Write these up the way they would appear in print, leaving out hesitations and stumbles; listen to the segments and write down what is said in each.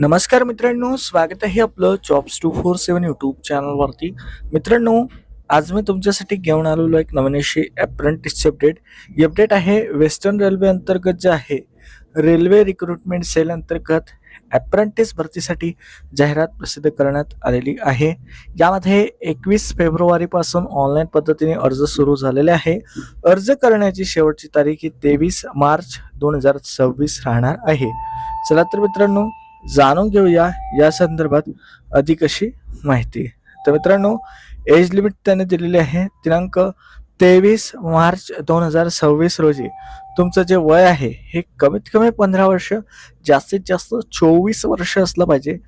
नमस्कार मित्रांनो, स्वागत आहे आपलं जॉब्स 247 यूट्यूब चॅनलवरती. मित्रांनो, आज मी तुमच्यासाठी घेऊन आलेलो एक नवीन अशी अप्रेंटिसची अपडेट. ही अपडेट आहे वेस्टर्न रेल्वे अंतर्गत जे आहे रेल्वे रिक्रुटमेंट सेल अंतर्गत अप्रेंटिस भरतीसाठी जाहिरात प्रसिद्ध करण्यात आलेली आहे. यामध्ये 21 फेब्रुवारीपासून ऑनलाईन पद्धतीने अर्ज सुरू झालेले आहे. अर्ज करण्याची शेवटची तारीख ही 23 मार्च 2026 राहणार आहे. चला तर मित्रांनो, जाणून घेऊया या संदर्भात अधिक अशी माहिती. तर मित्रांनो, एज लिमिट त्याने दिलेली आहे दिनांक 23 मार्च 2026 रोजी. तुमचं जे वय आहे हे कमीत कमी 15 वर्ष, जास्तीत जास्त 24 वर्ष असलं पाहिजे.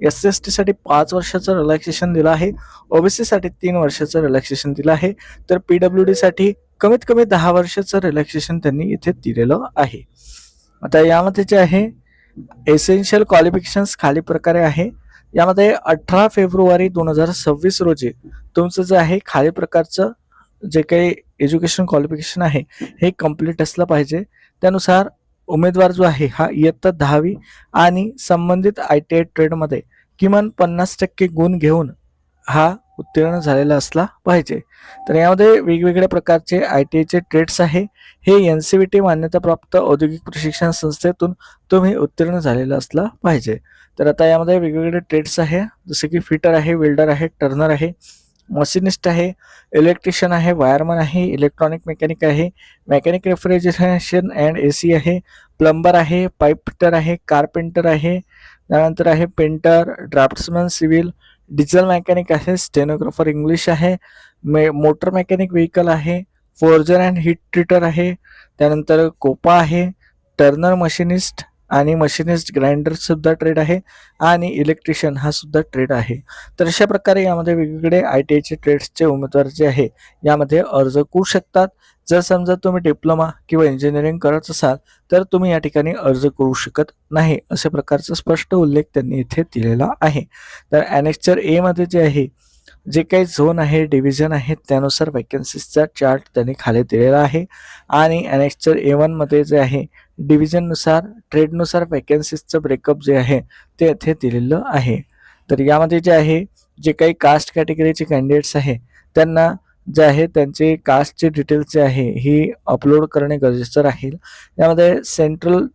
SC/ST साठी 5 वर्षाचं रिलॅक्सेशन दिलं आहे. OBC साठी 3 वर्षाचं रिलॅक्सेशन दिलं आहे. तर PWD साठी कमीत कमी 10 वर्षाचं रिलॅक्सेशन त्यांनी इथे दिलेलं आहे. आता यामध्ये जे आहे एसेन्शियल क्वालिफिकेशन्स खाली प्रकारे आहे. यामध्ये 18 फेब्रुवारी 2026 रोजी तुमचं जे आहे खाली प्रकारचं जे काही एज्युकेशन क्वालिफिकेशन आहे हे कम्प्लीट असलं पाहिजे. त्यानुसार उमेदवार जो आहे हा इयत्ता 10वी आणि संबंधित ITI ट्रेडमध्ये किमान 50% गुण घेऊन हा उत्तीर्ण झालेला असला पाहिजे. तर यामध्ये वेगवेगळ्या प्रकारचे ITIचे ट्रेड्स आहे. हे NCVT मान्यताप्राप्त औद्योगिक प्रशिक्षण संस्थेतून तुम्ही उत्तीर्ण झालेला असला पाहिजे. तर आता यामध्ये वेगवेगळे ट्रेड्स आहे, जसे की फिटर आहे, वेल्डर आहे, टर्नर आहे, मशिनिस्ट आहे, इलेक्ट्रिशियन आहे, वायरमन आहे, इलेक्ट्रॉनिक मेकॅनिक आहे, मेकॅनिक रेफ्रिजरेशन अँड AC आहे, प्लंबर आहे, पाईप फिटर आहे, कारपेंटर आहे, त्यानंतर आहे painter, draughtsman civil, diesel mechanic आहे, स्टेनोग्राफर इंग्लिश आहे, मोटर मेकॅनिक व्हेकल आहे, फोर्जर अँड हीट ट्रीटर आहे, त्यानंतर कोपा आहे, टर्नर मशिनिस्ट आणि मशिनिस्ट ग्राइंडर सुद्धा ट्रेड आहे आणि इलेक्ट्रिशियन हा सुद्धा ट्रेड आहे. तर अशा प्रकारे यामध्ये वेगवेगळे ITIचे ट्रेड्सचे उमेदवार जे आहे यामध्ये अर्ज करू शकतात. जर समजा तुम्ही डिप्लोमा किंवा इंजिनिअरिंग करत असाल तर तुम्ही या ठिकाणी अर्ज करू शकत नाही, अशा प्रकारचा स्पष्ट उल्लेख त्यांनी इथे दिलेला आहे. तर ॲनेक्चर A मध्ये जे आहे जे काही झोन आहे, डिव्हिजन आहे, त्यानुसार वॅकन्सीजचा चार्ट त्यांनी खाली दिलेला आहे आणि ॲनेक्चर A1 मध्ये जे आहे डिव्हिजननुसार, ट्रेडनुसार वॅकन्सीजचं ब्रेकअप जे आहे ते इथे दिलेलं आहे. तर यामध्ये जे आहे जे काही कास्ट कॅटेगरीचे कॅन्डिडेट्स आहे त्यांना जे आहे त्यांचे कास्टचे डिटेल्स जे आहे ही अपलोड करणे गरजेचं राहील. यामध्ये सेंट्रल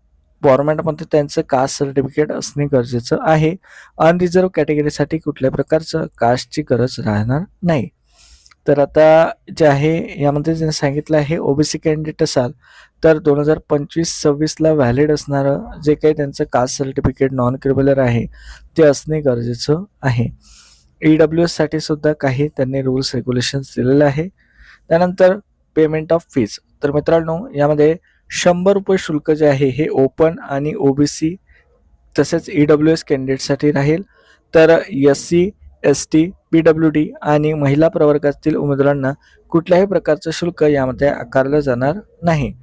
फॉर्मॅटमध्ये त्यांचं कास्ट सर्टिफिकेट असणे गरजेचं आहे. अनरिझर्व कॅटेगरीसाठी कुठल्या प्रकारचं कास्टची गरज राहणार नाही. तर आता जे आहे यामध्ये जे सांगितलं आहे OBC कॅन्डिडेट असाल तर 2025-26ला व्हॅलिड असणारं जे काही त्यांचं कास्ट सर्टिफिकेट नॉन क्रिमिनल आहे ते असणे गरजेचं आहे. EWS साठी सुद्धा काही त्यांनी रूल्स रेग्युलेशन्स दिलेले आहे. त्यानंतर पेमेंट ऑफ फीज. तर मित्रांनो, यामध्ये 100 रुपये शुल्क जे आहे हे ओपन आणि OBC तसेच EWS कॅन्डिडेटसाठी राहील. तर SC, ST, PWD आणि महिला प्रवर्गातील उमेदवारांना कुठल्याही प्रकारचं शुल्क यामध्ये आकारलं जाणार नाही.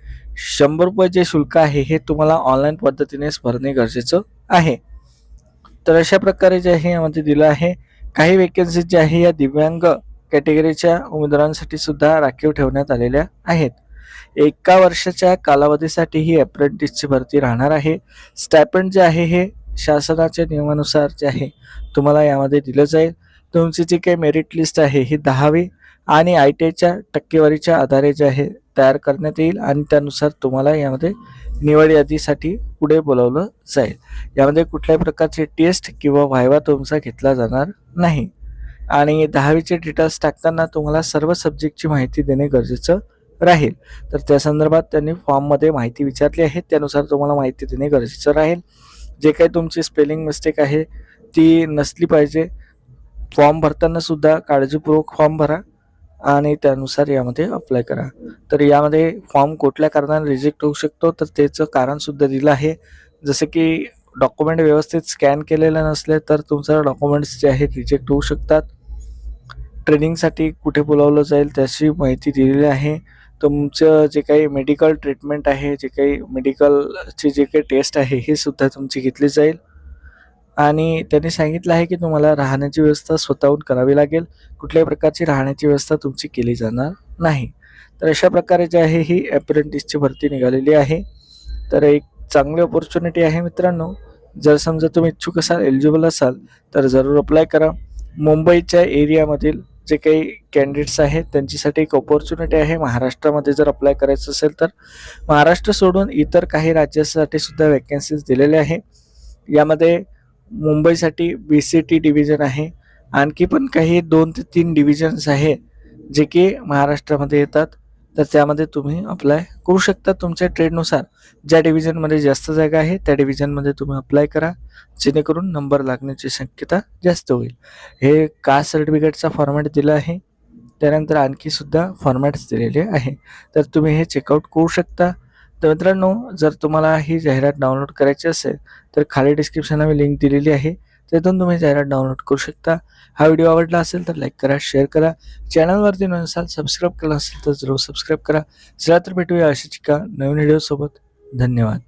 100 रुपये जे शुल्क आहे हे तुम्हाला ऑनलाईन पद्धतीनेच भरणे गरजेचं आहे. तर अशा प्रकारे जे आहे यामध्ये दिलं आहे. काही वेकेन्सी जे आहे या दिव्यांग कॅटेगरीच्या उमेदवारांसाठी सुद्धा राखीव ठेवण्यात आलेल्या आहेत. 1 वर्षाच्या कालावधीसाठी ही अप्रेंटिसची भरती राहणार आहे. स्टायपेंड जे आहे हे शासनाच्या नियमानुसार जे आहे तुम्हाला यामध्ये दिलं जाईल. तुमची जी काही मेरिट लिस्ट आहे ही 10वी आणि ITIच्या टक्केवारीच्या आधारे जे आहे तयार करण्यात येईल आणि त्यानुसार तुम्हाला यामध्ये निवड यादीसाठी पुढे बोलावलं जाईल. यामध्ये कुठल्याही प्रकारचे टेस्ट किंवा व्हायवा तुमचा घेतला जाणार नाही आणि 10वीचे डिटेल्स टाकताना तुम्हाला सर्व सब्जेक्टची माहिती देणे गरजेचं राहील. तर त्या संदर्भात त्यांनी फॉर्ममध्ये माहिती विचारली आहे, त्यानुसार तुम्हाला माहिती देणे गरजेचं राहील. जे काही तुमची स्पेलिंग मिस्टेक आहे ती नसली पाहिजे. फॉर्म भरताना सुद्धा काळजीपूर्वक फॉर्म भरा आणि त्यानुसार यामध्ये अप्लाय करा. तर यामध्ये फॉर्म कुठल्या कारणाने रिजेक्ट होऊ शकतो तर त्याचं कारण सुद्धा दिलं आहे. जसं की डॉक्युमेंट व्यवस्थित स्कॅन केलेले नसले तर तुमचं डॉक्युमेंट्स जे आहेत रिजेक्ट होऊ शकतात. ट्रेनिंगसाठी कुठे बोलावलं जाईल त्याची माहिती दिलेली आहे. तुमचं जे काही मेडिकल ट्रीटमेंट आहे, जे काही मेडिकलची जे काही टेस्ट आहे हे सुद्धा तुमची घेतली जाईल आणि त्यांनी सांगितलं आहे की तुम्हाला राहण्याची व्यवस्था स्वतःहून करावी लागेल. कुठल्याही प्रकारची राहण्याची व्यवस्था तुमची केली जाणार नाही. तर अशा प्रकारे जे आहे ही अप्रेंटिसची भरती निघालेली आहे. तर एक चांगली अपॉर्च्युनिटी आहे मित्रांनो. जर समजा तुम्ही इच्छुक असाल, एलिजिबल असाल, तर जरूर अप्लाय करा. मुंबईच्या एरियामधील जे काही कॅन्डिडेट्स आहेत त्यांच्यासाठी एक अपॉर्च्युनिटी आहे. महाराष्ट्रामध्ये जर अप्लाय करायचं असेल तर महाराष्ट्र सोडून इतर काही राज्यासाठी सुद्धा वॅकन्सीज दिलेल्या आहे. यामध्ये मुंबईसाठी BCT डिव्हिजन आहे. आणखी पण काही 2 ते 3 डिव्हिजन्स आहे जे की महाराष्ट्रामध्ये येतात. तर त्यामध्ये तुम्ही अप्लाय करू शकता तुमच्या ट्रेडनुसार. ज्या डिव्हिजनमध्ये जास्त जागा आहे त्या डिव्हिजनमध्ये तुम्ही अप्लाय करा, जेणेकरून नंबर लागण्याची शक्यता जास्त होईल. हे कास्ट सर्टिफिकेटचा फॉर्मॅट दिला आहे. त्यानंतर आणखी सुद्धा फॉर्मॅट्स दिलेले आहे. तर तुम्ही हे चेकआउट करू शकता. तर मित्रांनो, जर तुम्हाला ही जाहिरात डाउनलोड करायची असेल तर खाली डिस्क्रिप्शनला मी लिंक दिलेली आहे. तिथून तुम्ही जाहिरात डाउनलोड करू शकता. हा व्हिडिओ आवडला असेल तर लाईक करा, शेअर करा. चॅनलवरती नसाल, सबस्क्राईब केला असेल तर जरूर सबस्क्राईब करा. चला तर भेटूया अशाच एका नवीन व्हिडिओसोबत. धन्यवाद.